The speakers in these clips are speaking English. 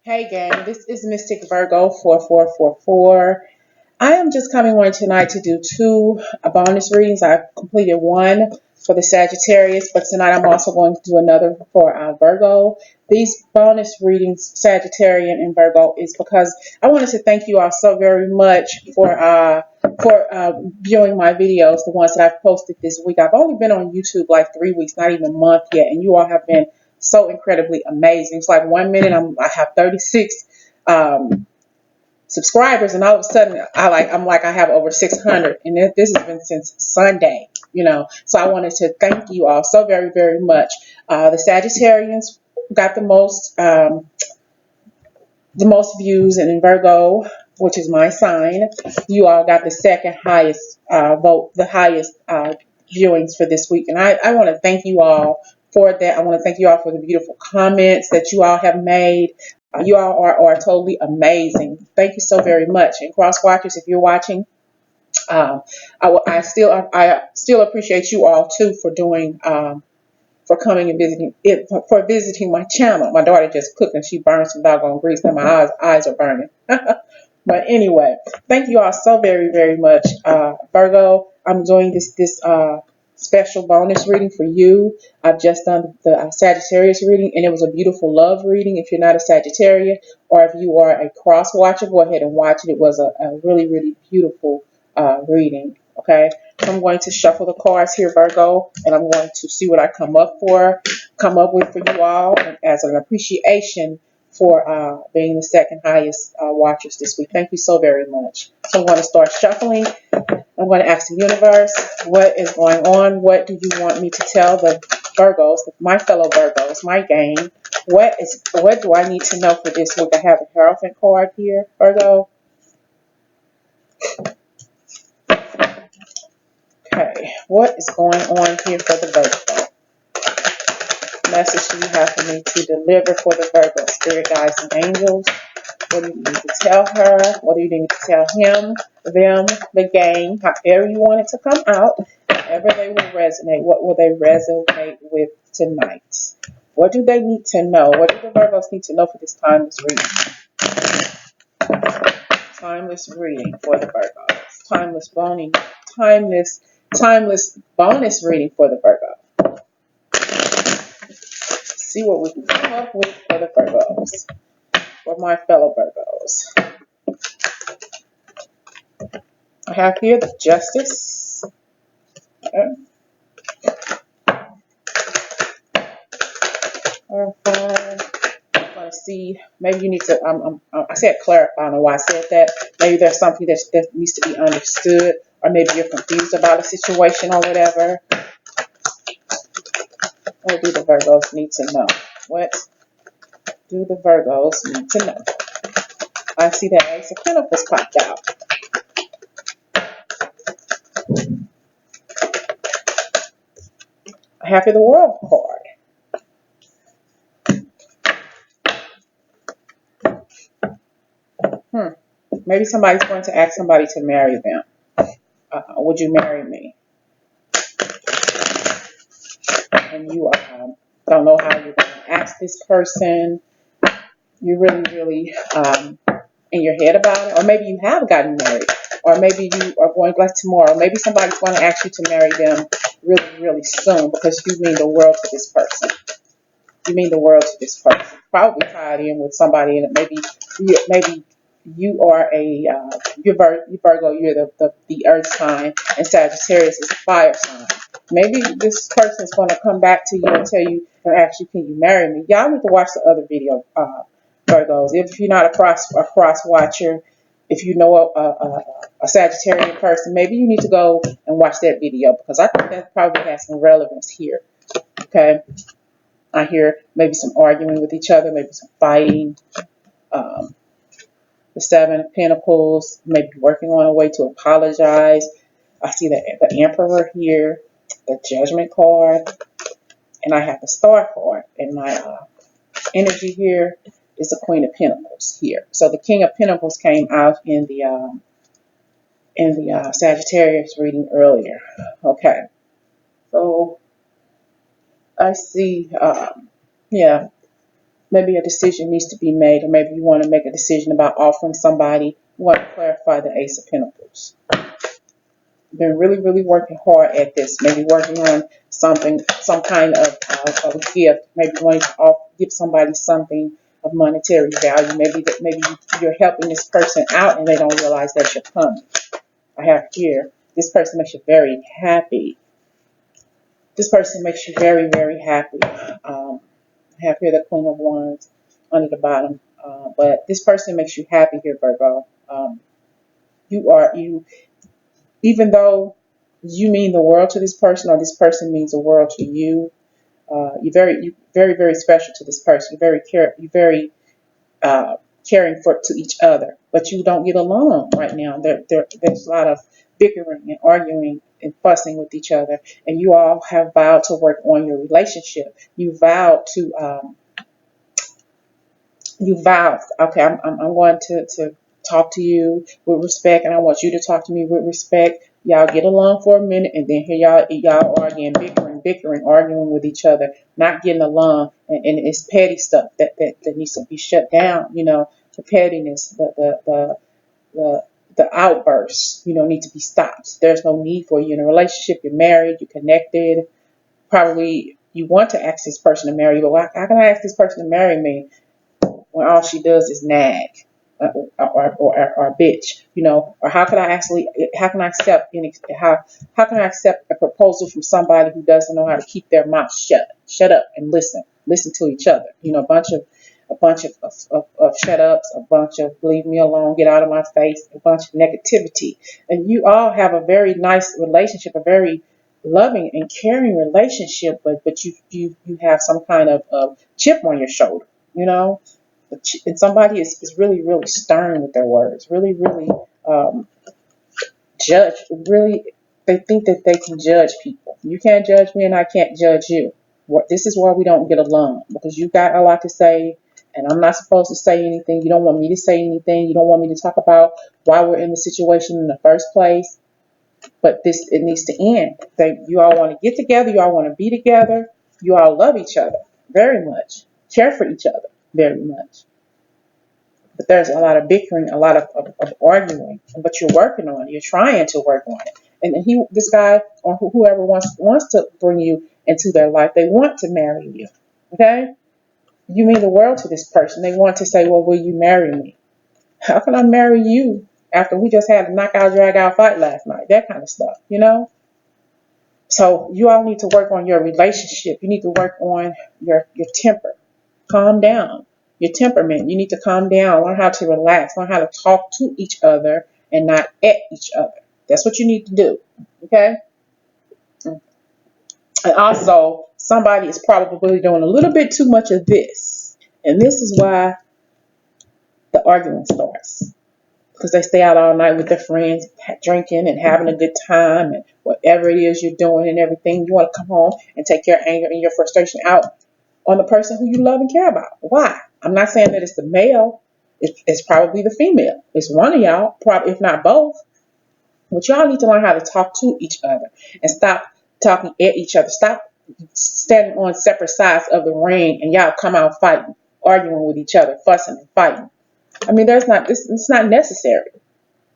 Hey gang, this is Mystic Virgo 4444. I am just coming on tonight to do two bonus readings. I've completed one for the Sagittarius, but tonight I'm also going to do another for Virgo. These bonus readings, Sagittarian and Virgo, is because I wanted to thank you all so very much for viewing my videos, the ones that I've posted this week. I've only been on YouTube like 3 weeks, not even a month yet, and you all have been so incredibly amazing. It's like 1 minute I have 36 subscribers, and all of a sudden I'm like I have over 600, and this has been since Sunday. So I wanted to thank you all so very very much. The Sagittarians got the most views, and in Virgo, which is my sign, you all got the second highest vote, the highest viewings for this week. And I want to thank you all for that. I want to thank you all for the beautiful comments that you all have made. You all are totally amazing. Thank you so very much. And cross watchers, if you're watching, I still appreciate you all too for doing for coming and for visiting my channel. My daughter just cooked and she burned some doggone grease, and my eyes are burning. But anyway, thank you all so very, very much. Virgo, I'm doing this special bonus reading for you. I've just done the Sagittarius reading, and it was a beautiful love reading. If you're not a Sagittarius, or if you are a cross watcher, go ahead and watch it. It was a really, really beautiful reading. Okay, so I'm going to shuffle the cards here, Virgo, and I'm going to see what I come up with for you all as an appreciation for being the second highest watchers this week. Thank you so very much. So I'm going to start shuffling. I'm going to ask the universe, what is going on? What do you want me to tell the Virgos, my fellow Virgos, my gang? What do I need to know for this week? I have a Hierophant card here, Virgo. Okay, what is going on here for the Virgo? Message do you have for me to deliver for the Virgo? Spirit guides and angels. What do you need to tell her? What do you need to tell him, them, the gang, however you want it to come out, however they will resonate? What will they resonate with tonight? What do they need to know? What do the Virgos need to know for this timeless reading? Timeless reading for the Virgos. Timeless bonus reading for the Virgo. See what we can come up with for the Virgos. For my fellow Virgos. I have here the Justice. Okay. I'm going to see, maybe you need to, I said clarify, I don't know why I said that. Maybe there's something that needs to be understood, or maybe you're confused about a situation or whatever. What do the Virgos need to know? What do the Virgos need to know? I see that Ace of Pentacles popped out. I have here the World card. Maybe somebody's going to ask somebody to marry them. Would you marry me? And you don't know how you're going to ask this person. You're really, really in your head about it. Or maybe you have gotten married. Or maybe you are going, like tomorrow, maybe somebody's going to ask you to marry them really, really soon, because you mean the world to this person. You mean the world to this person. Probably tied in with somebody, and maybe you are you're Virgo, you're the earth sign, and Sagittarius is the fire sign. Maybe this person is going to come back to you and tell you and ask you, can you marry me? Y'all need to watch the other video, Virgos. If you're not a cross watcher, if you know a Sagittarian person, maybe you need to go and watch that video, because I think that probably has some relevance here. Okay, I hear maybe some arguing with each other, maybe some fighting. The Seven of Pentacles, maybe working on a way to apologize. I see the Emperor here, the Judgment card, and I have the Star card. And my energy here is the Queen of Pentacles here. So the King of Pentacles came out in the Sagittarius reading earlier. Okay, so I see, yeah, maybe a decision needs to be made, or maybe you want to make a decision about offering somebody. You want to clarify the Ace of Pentacles. Been really, really working hard at this. Maybe working on something, some kind of a gift. Maybe wanting to give somebody something of monetary value. Maybe you're helping this person out and they don't realize that you're coming. I have here, this person makes you very happy. This person makes you very, very happy. I have here the Queen of Wands under the bottom. But this person makes you happy here, Virgo. You, even though you mean the world to this person, or this person means the world to you, you're very, very special to this person. You're very caring to each other, but you don't get along right now. There's a lot of bickering and arguing and fussing with each other, and you all have vowed to work on your relationship. You vowed, okay, I'm going to talk to you with respect, and I want you to talk to me with respect. Y'all get along for a minute, and then here y'all are again, bickering, arguing with each other, not getting along, and it's petty stuff that needs to be shut down. The pettiness, the outbursts, need to be stopped. There's no need for you in a relationship. You're married, you're connected. Probably you want to ask this person to marry you, but how can I ask this person to marry me when all she does is nag or bitch, or how can I accept a proposal from somebody who doesn't know how to keep their mouth shut up and listen to each other, a bunch of shut ups, a bunch of leave me alone, get out of my face, a bunch of negativity. And you all have a very nice relationship, a very loving and caring relationship, but you have some kind of chip on your shoulder, and somebody is really, really stern with their words, really, really judge. Really, they think that they can judge people. You can't judge me, and I can't judge you. This is why we don't get along, because you got a lot to say, and I'm not supposed to say anything. You don't want me to say anything. You don't want me to talk about why we're in the situation in the first place. But it needs to end. You all want to get together. You all want to be together. You all love each other very much. Care for each other very much. But there's a lot of bickering, a lot of arguing. But you're working on it. You're trying to work on it. And this guy or whoever wants to bring you into their life, they want to marry you. Okay? You mean the world to this person. They want to say, well, will you marry me? How can I marry you after we just had a knockout, drag out fight last night? That kind of stuff, So you all need to work on your relationship. You need to work on your temper. Calm down. Your temperament. You need to calm down. Learn how to relax. Learn how to talk to each other and not at each other. That's what you need to do. Okay? And also, somebody is probably doing a little bit too much of this. And this is why the arguing starts. Because they stay out all night with their friends, drinking and having a good time, and whatever it is you're doing and everything. You want to come home and take your anger and your frustration out on the person who you love and care about. Why? I'm not saying that it's the male. It's probably the female. It's one of y'all, probably, if not both. But y'all need to learn how to talk to each other and stop talking at each other. Stop standing on separate sides of the ring and y'all come out fighting, arguing with each other, fussing and fighting. I mean, it's not necessary,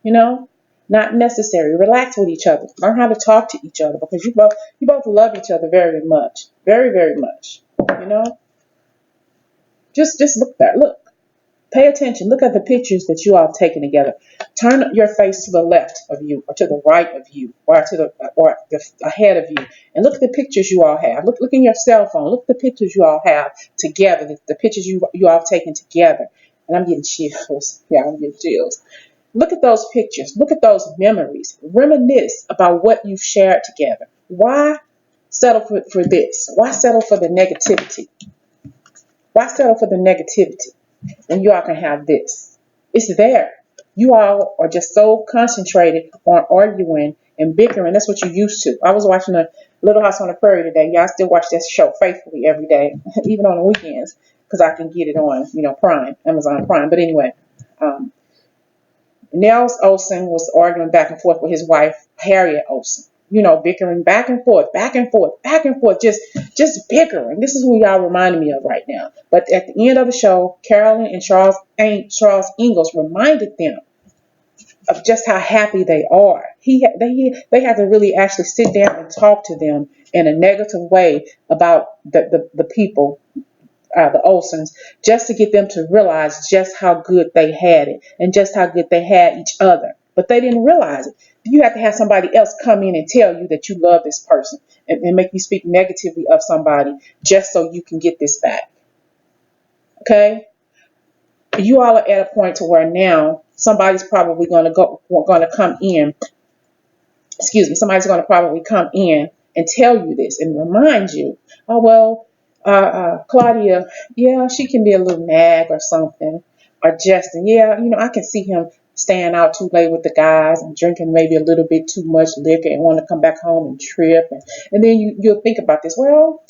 not necessary. Relax with each other. Learn how to talk to each other, because you both love each other very much, very, very much. Just look, pay attention. Look at the pictures that you all have taken together. Turn your face to the left of you, or to the right of you, or ahead of you, and look at the pictures you all have. Look in your cell phone. Look at the pictures you all have together. The pictures you all have taken together. And I'm getting chills. Yeah, I'm getting chills. Look at those pictures. Look at those memories. Reminisce about what you've shared together. Why settle for this? Why settle for the negativity? Why settle for the negativity when you all can have this? It's there. You all are just so concentrated on arguing and bickering. That's what you're used to. I was watching a Little House on the Prairie today. Y'all still watch that show faithfully every day, even on the weekends, because I can get it on, Prime, Amazon Prime. But anyway, Nels Olsen was arguing back and forth with his wife, Harriet Olsen. bickering back and forth, back and forth, back and forth, just bickering. This is who y'all reminding me of right now. But at the end of the show, Carolyn and Charles Ingalls reminded them of just how happy they are. They had to really actually sit down and talk to them in a negative way about the people, the Olsons, just to get them to realize just how good they had it and just how good they had each other. But they didn't realize it. You have to have somebody else come in and tell you that you love this person and make you speak negatively of somebody just so you can get this back. Okay? You all are at a point to where now somebody's probably going to come in. Excuse me. Somebody's going to probably come in and tell you this and remind you, oh, well, Claudia, yeah, she can be a little nag or something. Or Justin, yeah, I can see him staying out too late with the guys and drinking maybe a little bit too much liquor and want to come back home and trip. And then you'll think about this. Well,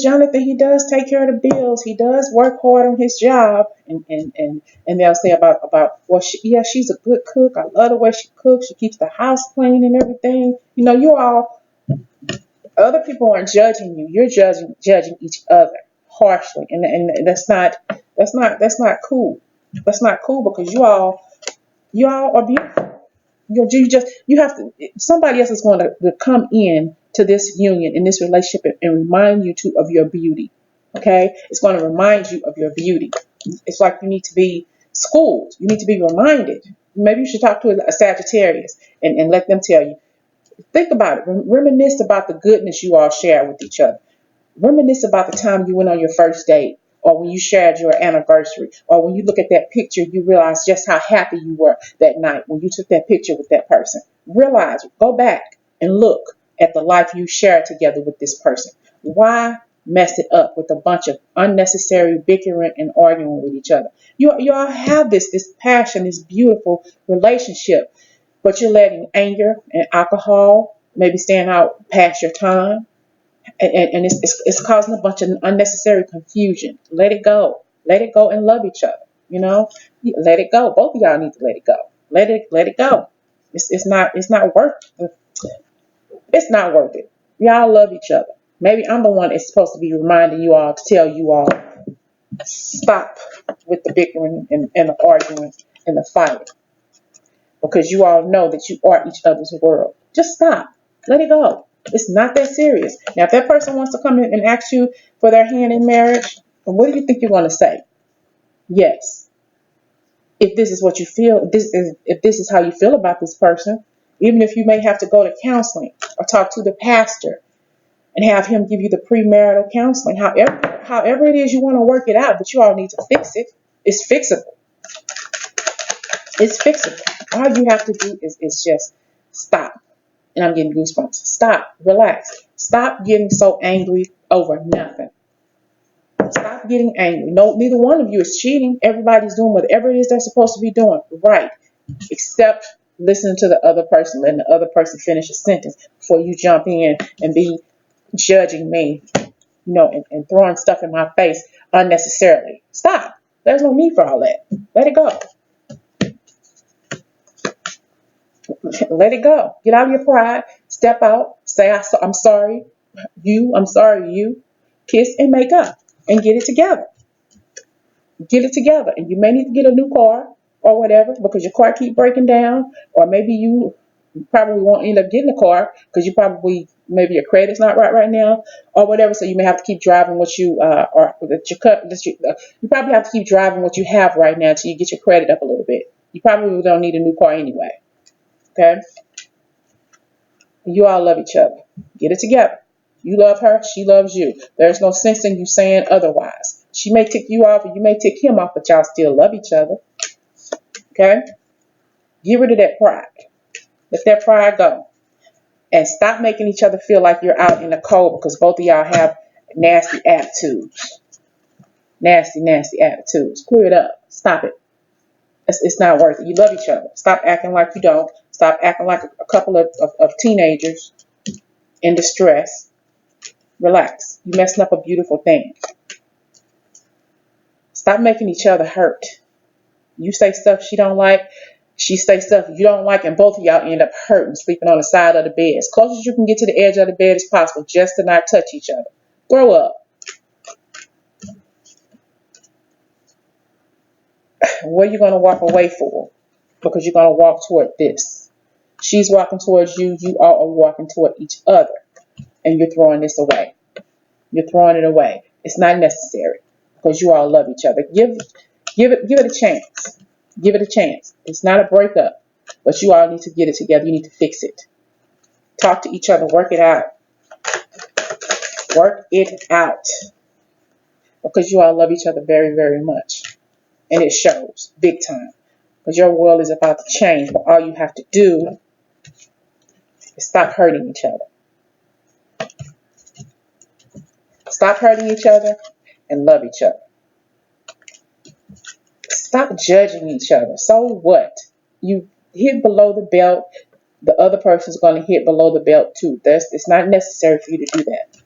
Jonathan, he does take care of the bills. He does work hard on his job. And they'll say about well, she's a good cook. I love the way she cooks. She keeps the house clean and everything. Other people aren't judging you. You're judging each other harshly, and that's not cool. That's not cool because you all are beautiful. You have to. Somebody else is going to come in to this union, in this relationship, and remind you of your beauty. Okay, it's going to remind you of your beauty. It's like you need to be schooled. You need to be reminded. Maybe you should talk to a Sagittarius and let them tell you. Think about it. Reminisce about the goodness you all share with each other. Reminisce about the time you went on your first date, or when you shared your anniversary, or when you look at that picture, you realize just how happy you were that night when you took that picture with that person. Go back and look at the life you shared together with this person. Why mess it up with a bunch of unnecessary bickering and arguing with each other? You all have this passion, this beautiful relationship, but you're letting anger and alcohol maybe stand out past your time, and it's causing a bunch of unnecessary confusion. Let it go. Let it go and love each other. Let it go. Both of y'all need to let it go. Let it go. It's not worth it. It's not worth it. Y'all love each other. Maybe I'm the one that's supposed to be reminding you all to tell you all stop with the bickering and the arguing and the fighting, because you all know that you are each other's world. Just stop. Let it go. It's not that serious. Now, if that person wants to come in and ask you for their hand in marriage, what do you think you're going to say? Yes. If this is what you feel, if this is how you feel about this person, even if you may have to go to counseling or talk to the pastor and have him give you the premarital counseling, however it is you want to work it out, but you all need to fix it. It's fixable. It's fixable. All you have to do is just stop. And I'm getting goosebumps. Stop. Relax. Stop getting so angry over nothing. Stop getting angry. No, neither one of you is cheating. Everybody's doing whatever it is they're supposed to be doing. Right. Except listening to the other person, letting the other person finish a sentence before you jump in and be judging me, and throwing stuff in my face unnecessarily. Stop. There's no need for all that. Let it go. Let it go. Get out of your pride. Step out. Say, I'm sorry. I'm sorry, you. Kiss and make up and get it together. Get it together. And you may need to get a new car or whatever because your car keep breaking down, or maybe you probably won't end up getting a car because maybe your credit's not right now or whatever. So you may have to keep driving what you you probably have to keep driving what you have right now until you get your credit up a little bit. You probably don't need a new car anyway. Okay? You all love each other. Get it together. You love her. She loves you. There's no sense in you saying otherwise. She may tick you off and you may tick him off, but y'all still love each other. Okay? Get rid of that pride. Let that pride go. And stop making each other feel like you're out in the cold because both of y'all have nasty attitudes. Nasty, nasty attitudes. Clear it up. Stop it. It's not worth it. You love each other. Stop acting like you don't. Stop acting like a couple of teenagers in distress. Relax. You're messing up a beautiful thing. Stop making each other hurt. You say stuff she don't like. She say stuff you don't like, and both of y'all end up hurting, sleeping on the side of the bed. As close as you can get to the edge of the bed as possible, just to not touch each other. Grow up. What are you going to walk away for? Because you're going to walk toward this. She's walking towards you. You all are walking toward each other. And you're throwing this away. You're throwing it away. It's not necessary because you all love each other. Give it a chance. Give it a chance. It's not a breakup, but you all need to get it together. You need to fix it. Talk to each other. Work it out. Work it out. Because you all love each other very, very much. And it shows big time. Because your world is about to change, but all you have to do is stop hurting each other. Stop hurting each other and love each other. Stop judging each other. So what? You hit below the belt, the other person's going to hit below the belt too. It's not necessary for you to do that.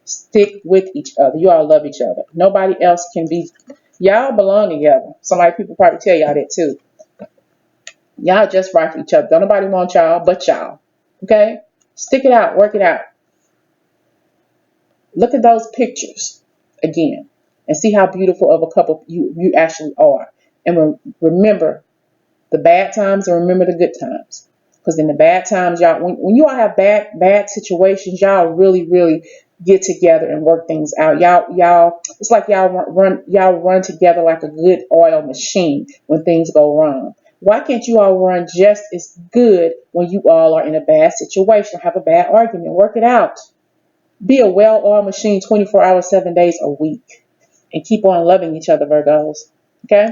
Stick with each other. You all love each other. Nobody else can be. Y'all belong together. People probably tell y'all that too. Y'all just right for each other. Don't nobody want y'all but y'all. Okay? Stick it out. Work it out. Look at those pictures again and see how beautiful of a couple you actually are. And remember the bad times and remember the good times. Because in the bad times, y'all, when you all have bad situations, y'all really get together and work things out. Y'all, it's like y'all run together like a good oil machine when things go wrong. Why can't you all run just as good when you all are in a bad situation, have a bad argument? Work it out. Be a well-oiled machine 24 hours, 7 days a week. And keep on loving each other, Virgos. Okay?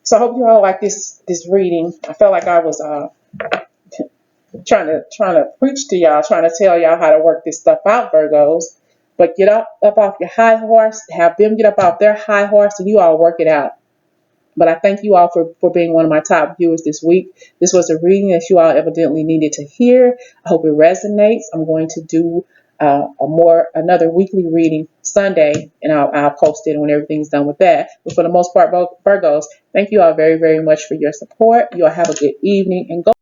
So I hope you all like this reading. I felt like I was trying to preach to y'all, trying to tell y'all how to work this stuff out, Virgos. But get up off your high horse, have them get up off their high horse, and you all work it out. But I thank you all for being one of my top viewers this week. This was a reading that you all evidently needed to hear. I hope it resonates. I'm going to do another weekly reading Sunday, and I'll post it when everything's done with that. But for the most part, Virgos, thank you all very, very much for your support. You all have a good evening and go